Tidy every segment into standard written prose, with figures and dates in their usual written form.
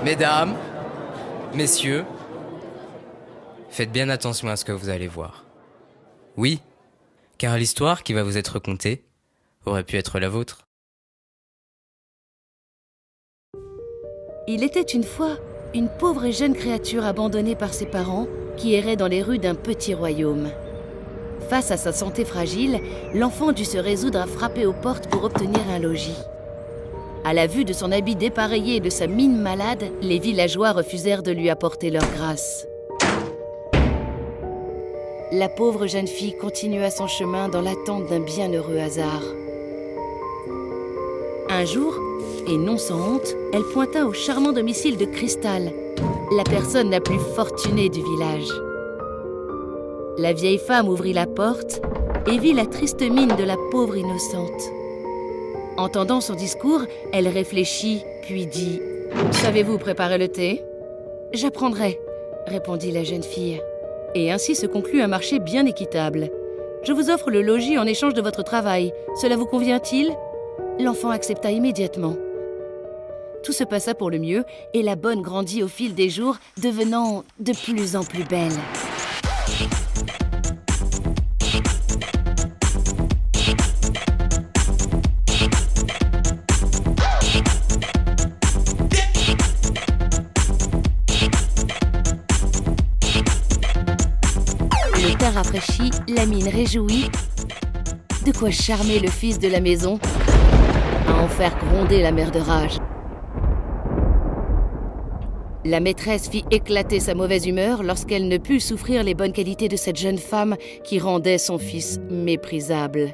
Mesdames, messieurs, faites bien attention à ce que vous allez voir. Oui, car l'histoire qui va vous être contée aurait pu être la vôtre. Il était une fois une pauvre et jeune créature abandonnée par ses parents qui errait dans les rues d'un petit royaume. Face à sa santé fragile, l'enfant dut se résoudre à frapper aux portes pour obtenir un logis. À la vue de son habit dépareillé et de sa mine malade, les villageois refusèrent de lui apporter leur grâce. La pauvre jeune fille continua son chemin dans l'attente d'un bienheureux hasard. Un jour, et non sans honte, elle pointa au charmant domicile de Cristal, la personne la plus fortunée du village. La vieille femme ouvrit la porte et vit la triste mine de la pauvre innocente. Entendant son discours, elle réfléchit, puis dit « Savez-vous préparer le thé ?»« J'apprendrai », répondit la jeune fille. Et ainsi se conclut un marché bien équitable. « Je vous offre le logis en échange de votre travail. Cela vous convient-il » L'enfant accepta immédiatement. Tout se passa pour le mieux et la bonne grandit au fil des jours, devenant de plus en plus belle. Le teint rafraîchi, la mine réjouie. De quoi charmer le fils de la maison, à en faire gronder la mère de rage. La maîtresse fit éclater sa mauvaise humeur lorsqu'elle ne put souffrir les bonnes qualités de cette jeune femme qui rendait son fils méprisable.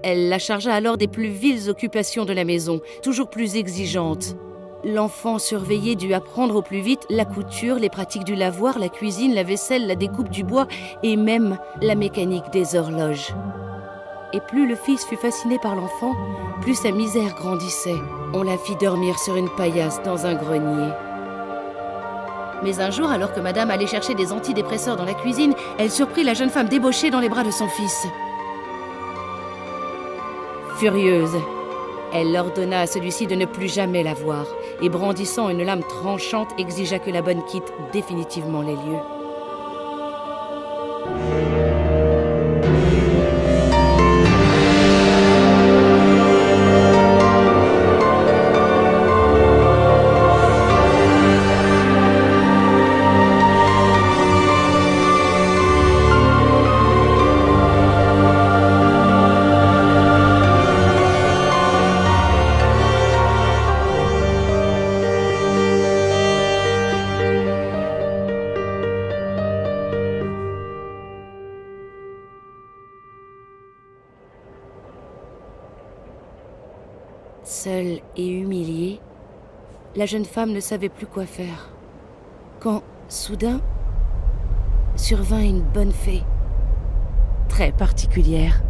Elle la chargea alors des plus viles occupations de la maison, toujours plus exigeantes. L'enfant surveillé dut apprendre au plus vite la couture, les pratiques du lavoir, la cuisine, la vaisselle, la découpe du bois et même la mécanique des horloges. Et plus le fils fut fasciné par l'enfant, plus sa misère grandissait. On la fit dormir sur une paillasse dans un grenier. Mais un jour, alors que madame allait chercher des antidépresseurs dans la cuisine, elle surprit la jeune femme débauchée dans les bras de son fils. Furieuse, elle ordonna à celui-ci de ne plus jamais la voir et brandissant une lame tranchante, exigea que la bonne quitte définitivement les lieux. Seule et humiliée, la jeune femme ne savait plus quoi faire. Quand, soudain, survint une bonne fée, très particulière.